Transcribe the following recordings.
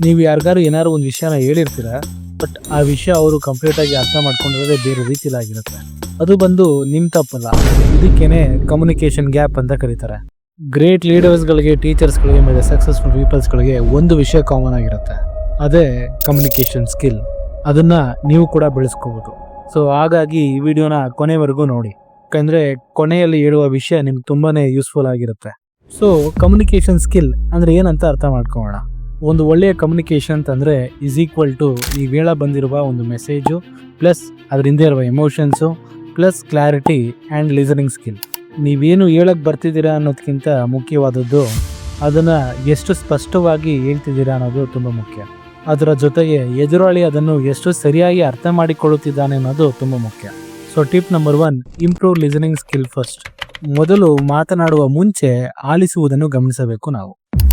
ನೀವು ಯಾರಿಗಾರು ಏನಾದ್ರು ಒಂದು ವಿಷಯನ ಹೇಳಿರ್ತೀರ, ಬಟ್ ಆ ವಿಷಯ ಅವರು ಕಂಪ್ಲೀಟಾಗಿ ಅರ್ಥ ಮಾಡ್ಕೊಂಡಿರೋದೇ ಬೇರೆ ರೀತಿಲಾಗಿರುತ್ತೆ. ಅದು ಬಂದು ನಿಮ್ಮ ತಪ್ಪಲ್ಲ, ಇದಕ್ಕೇನೆ ಕಮ್ಯುನಿಕೇಷನ್ ಗ್ಯಾಪ್ ಅಂತ ಕರೀತಾರೆ. ಗ್ರೇಟ್ ಲೀಡರ್ಸ್ಗಳಿಗೆ, ಟೀಚರ್ಸ್ಗಳಿಗೆ ಮತ್ತು ಸಕ್ಸಸ್ಫುಲ್ ಪೀಪಲ್ಸ್ಗಳಿಗೆ ಒಂದು ವಿಷಯ ಕಾಮನ್ ಆಗಿರುತ್ತೆ, ಅದೇ ಕಮ್ಯುನಿಕೇಷನ್ ಸ್ಕಿಲ್. ಅದನ್ನು ನೀವು ಕೂಡ ಬೆಳೆಸ್ಕೋಬೋದು. ಸೊ ಹಾಗಾಗಿ ಈ ವಿಡಿಯೋನ ಕೊನೆವರೆಗೂ ನೋಡಿ, ಯಾಕಂದರೆ ಕೊನೆಯಲ್ಲಿ ಹೇಳುವ ವಿಷಯ ನಿಮ್ಗೆ ತುಂಬಾ ಯೂಸ್ಫುಲ್ ಆಗಿರುತ್ತೆ. ಸೊ ಕಮ್ಯುನಿಕೇಷನ್ ಸ್ಕಿಲ್ ಅಂದರೆ ಏನಂತ ಅರ್ಥ ಮಾಡ್ಕೊಳ್ಳೋಣ. ಒಂದು ಒಳ್ಳೆಯ ಕಮ್ಯುನಿಕೇಷನ್ ಅಂತಂದರೆ ಈಸ್ ಈಕ್ವಲ್ ಟು ಈ ವೇಳ ಬಂದಿರುವ ಒಂದು ಮೆಸೇಜು ಪ್ಲಸ್ ಅದರಿಂದ ಇರುವ emotions plus clarity and listening skill. ನೀವೇನು ಹೇಳಕ್ಕೆ ಬರ್ತಿದ್ದೀರಾ ಅನ್ನೋದಕ್ಕಿಂತ ಮುಖ್ಯವಾದದ್ದು ಅದನ್ನು ಎಷ್ಟು ಸ್ಪಷ್ಟವಾಗಿ ಹೇಳ್ತಿದ್ದೀರಾ ಅನ್ನೋದು ತುಂಬ ಮುಖ್ಯ. ಅದರ ಜೊತೆಗೆ ಎದುರಾಳಿ ಅದನ್ನು ಎಷ್ಟು ಸರಿಯಾಗಿ ಅರ್ಥ ಮಾಡಿಕೊಳ್ಳುತ್ತಿದ್ದಾನೆ ಅನ್ನೋದು ತುಂಬ ಮುಖ್ಯ. So tip number 1, improve listening skill first. ಮೊದಲು ಮಾತನಾಡುವ ಮುಂಚೆ ಆಲಿಸುವುದನ್ನು ಗಮನಿಸಬೇಕು ನಾವು.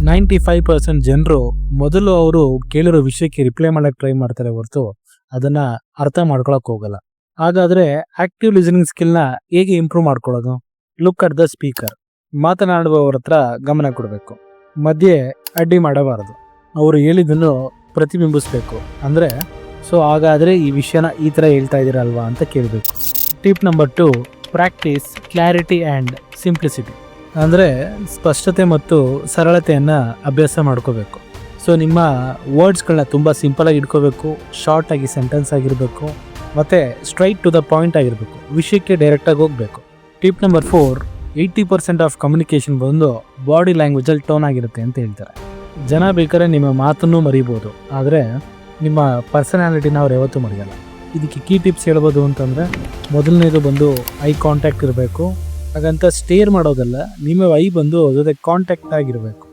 95% ಜನರು ಮೊದಲು ಅವರು ಕೇಳಿರೋ ವಿಷಯಕ್ಕೆ ರಿಪ್ಲೈ ಮಾಡಕ್ಕೆ ಟ್ರೈ ಮಾಡ್ತಾರೆ ಹೊರತು ಅದನ್ನು ಅರ್ಥ ಮಾಡ್ಕೊಳಕ್ಕೆ ಹೋಗಲ್ಲ. ಹಾಗಾದರೆ ಆಕ್ಟಿವ್ ಲಿಸನಿಂಗ್ ಸ್ಕಿಲ್ನ ಹೇಗೆ ಇಂಪ್ರೂವ್ ಮಾಡ್ಕೊಳ್ಳೋದು? Look at the speaker. ಮಾತನಾಡುವವರ ಹತ್ರ ಗಮನ ಕೊಡಬೇಕು, ಮಧ್ಯೆ ಅಡ್ಡಿ ಮಾಡಬಾರದು, ಅವರು ಹೇಳಿದ್ದನ್ನು ಪ್ರತಿಬಿಂಬಿಸಬೇಕು. ಅಂದರೆ ಹಾಗಾದರೆ ಈ ವಿಷಯನ ಈ ಥರ ಹೇಳ್ತಾ ಇದ್ದೀರಲ್ವಾ ಅಂತ ಕೇಳಬೇಕು. Tip number 2, practice clarity and simplicity. ಅಂದರೆ ಸ್ಪಷ್ಟತೆ ಮತ್ತು ಸರಳತೆಯನ್ನು ಅಭ್ಯಾಸ ಮಾಡ್ಕೋಬೇಕು. ಸೊ ನಿಮ್ಮ ವರ್ಡ್ಸ್ಗಳನ್ನ ತುಂಬ ಸಿಂಪಲಾಗಿ ಇಟ್ಕೋಬೇಕು, ಶಾರ್ಟಾಗಿ ಸೆಂಟೆನ್ಸ್ ಆಗಿರಬೇಕು ಮತ್ತು ಸ್ಟ್ರೈಟ್ ಟು ದ ಪಾಯಿಂಟ್ ಆಗಿರಬೇಕು, ವಿಷಯಕ್ಕೆ ಡೈರೆಕ್ಟಾಗಿ ಹೋಗಬೇಕು. ಟಿಪ್ ನಂಬರ್ 4, 80% ಆಫ್ ಕಮ್ಯುನಿಕೇಷನ್ ಬಂದು ಬಾಡಿ ಲ್ಯಾಂಗ್ವೇಜಲ್ಲಿ ಟೋನ್ ಆಗಿರುತ್ತೆ ಅಂತ ಹೇಳ್ತಾರೆ. ಜನ ಬೇಕಾದ್ರೆ ನಿಮ್ಮ ಮಾತನ್ನು ಮರಿಬೋದು, ಆದರೆ ನಿಮ್ಮ ಪರ್ಸನಾಲಿಟಿನ ಅವ್ರು ಯಾವತ್ತೂ ಮರೆಯಲ್ಲ. ಇದಕ್ಕೆ ಕೀ ಟಿಪ್ಸ್ ಹೇಳ್ಬೋದು ಅಂತಂದರೆ, ಮೊದಲನೇದು ಬಂದು ಐ ಕಾಂಟ್ಯಾಕ್ಟ್ ಇರಬೇಕು. ಹಾಗಂತ ಸ್ಟೇರ್ ಮಾಡೋದಲ್ಲ, ನಿಮ್ಮ ಐ ಬಂದು ಜೊತೆ ಕಾಂಟ್ಯಾಕ್ಟ್ ಆಗಿರಬೇಕು.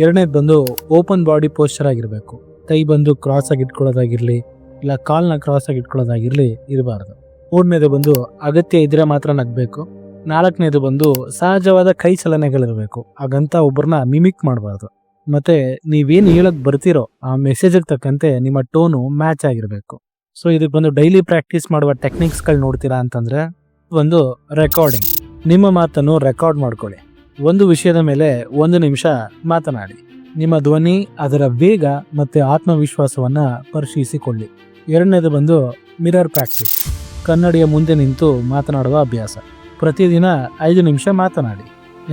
ಎರಡನೇದು ಬಂದು ಓಪನ್ ಬಾಡಿ ಪೋಸ್ಚರ್ ಆಗಿರಬೇಕು. ಕೈ ಬಂದು ಕ್ರಾಸ್ ಆಗಿ ಇಟ್ಕೊಳ್ಳೋದಾಗಿರಲಿ, ಇಲ್ಲ ಕಾಲ್ನ ಕ್ರಾಸ್ ಆಗಿ ಇಟ್ಕೊಳ್ಳೋದಾಗಿರಲಿ ಇರಬಾರ್ದು. ಮೂರನೇದು ಬಂದು ಅಗತ್ಯ ಇದ್ದರೆ ಮಾತ್ರ ನಗಬೇಕು. ನಾಲ್ಕನೇದು ಬಂದು ಸಹಜವಾದ ಕೈ ಚಲನೆಗಳಿರಬೇಕು, ಹಾಗಂತ ಒಬ್ಬರನ್ನ ಮಿಮಿಕ್ ಮಾಡಬಾರ್ದು. ಮತ್ತು ನೀವೇನು ಹೇಳಕ್ಕೆ ಬರ್ತಿರೋ ಆ ಮೆಸೇಜಿಗೆ ತಕ್ಕಂತೆ ನಿಮ್ಮ ಟೋನು ಮ್ಯಾಚ್ ಆಗಿರಬೇಕು. ಸೊ ಇದಕ್ಕೆ ಬಂದು ಡೈಲಿ ಪ್ರಾಕ್ಟೀಸ್ ಮಾಡುವ ಟೆಕ್ನಿಕ್ಸ್ಗಳು ನೋಡ್ತೀರಾ ಅಂತಂದರೆ, ಒಂದು ರೆಕಾರ್ಡಿಂಗ್. ನಿಮ್ಮ ಮಾತನ್ನು ರೆಕಾರ್ಡ್ ಮಾಡ್ಕೊಳ್ಳಿ. ಒಂದು ವಿಷಯದ ಮೇಲೆ 1 ನಿಮಿಷ ಮಾತನಾಡಿ. ನಿಮ್ಮ ಧ್ವನಿ, ಅದರ ವೇಗ ಮತ್ತು ಆತ್ಮವಿಶ್ವಾಸವನ್ನು ಪರಿಶೀಲಿಸಿಕೊಳ್ಳಿ. ಎರಡನೇದು ಬಂದು ಮಿರರ್ ಪ್ರಾಕ್ಟೀಸ್. ಕನ್ನಡಿಯ ಮುಂದೆ ನಿಂತು ಮಾತನಾಡುವ ಅಭ್ಯಾಸ. ಪ್ರತಿದಿನ 5 ನಿಮಿಷ ಮಾತನಾಡಿ,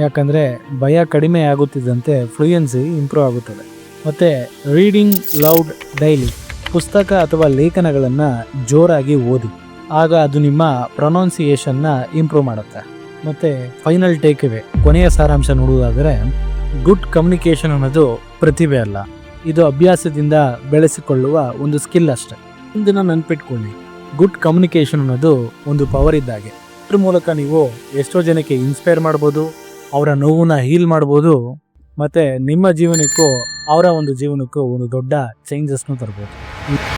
ಯಾಕಂದರೆ ಭಯ ಕಡಿಮೆ ಆಗುತ್ತಿದ್ದಂತೆ ಫ್ಲೂಯೆನ್ಸಿ ಇಂಪ್ರೂವ್ ಆಗುತ್ತದೆ. ಮತ್ತು ರೀಡಿಂಗ್ ಲೌಡ್ ಡೈಲಿ. ಪುಸ್ತಕ ಅಥವಾ ಲೇಖನಗಳನ್ನು ಜೋರಾಗಿ ಓದಿ, ಆಗ ಅದು ನಿಮ್ಮ ಪ್ರೊನೌನ್ಸಿಯೇಷನ್ನ ಇಂಪ್ರೂವ್ ಮಾಡುತ್ತೆ. ಮತ್ತು ಫೈನಲ್ ಟೇಕ್ ಅವೇ, ಕೊನೆಯ ಸಾರಾಂಶ ನೋಡುವುದಾದರೆ, ಗುಡ್ ಕಮ್ಯುನಿಕೇಷನ್ ಅನ್ನೋದು ಪ್ರತಿಭೆ ಅಲ್ಲ, ಇದು ಅಭ್ಯಾಸದಿಂದ ಬೆಳೆಸಿಕೊಳ್ಳುವ ಒಂದು ಸ್ಕಿಲ್ ಅಷ್ಟೆ. ಇದನ್ನು ನೆನಪಿಟ್ಕೊಳ್ಳಿ, ಗುಡ್ ಕಮ್ಯುನಿಕೇಷನ್ ಅನ್ನೋದು ಒಂದು ಪವರ್ ಇದ್ದಾಗೆ. ಇದ್ರ ಮೂಲಕ ನೀವು ಎಷ್ಟೋ ಜನಕ್ಕೆ ಇನ್ಸ್ಪೈರ್ ಮಾಡ್ಬೋದು, ಅವರ ನೋವನ್ನ ಹೀಲ್ ಮಾಡ್ಬೋದು, ಮತ್ತು ನಿಮ್ಮ ಜೀವನಕ್ಕೂ ಅವರ ಒಂದು ಜೀವನಕ್ಕೂ ಒಂದು ದೊಡ್ಡ ಚೇಂಜಸ್ನು ತರ್ಬೋದು.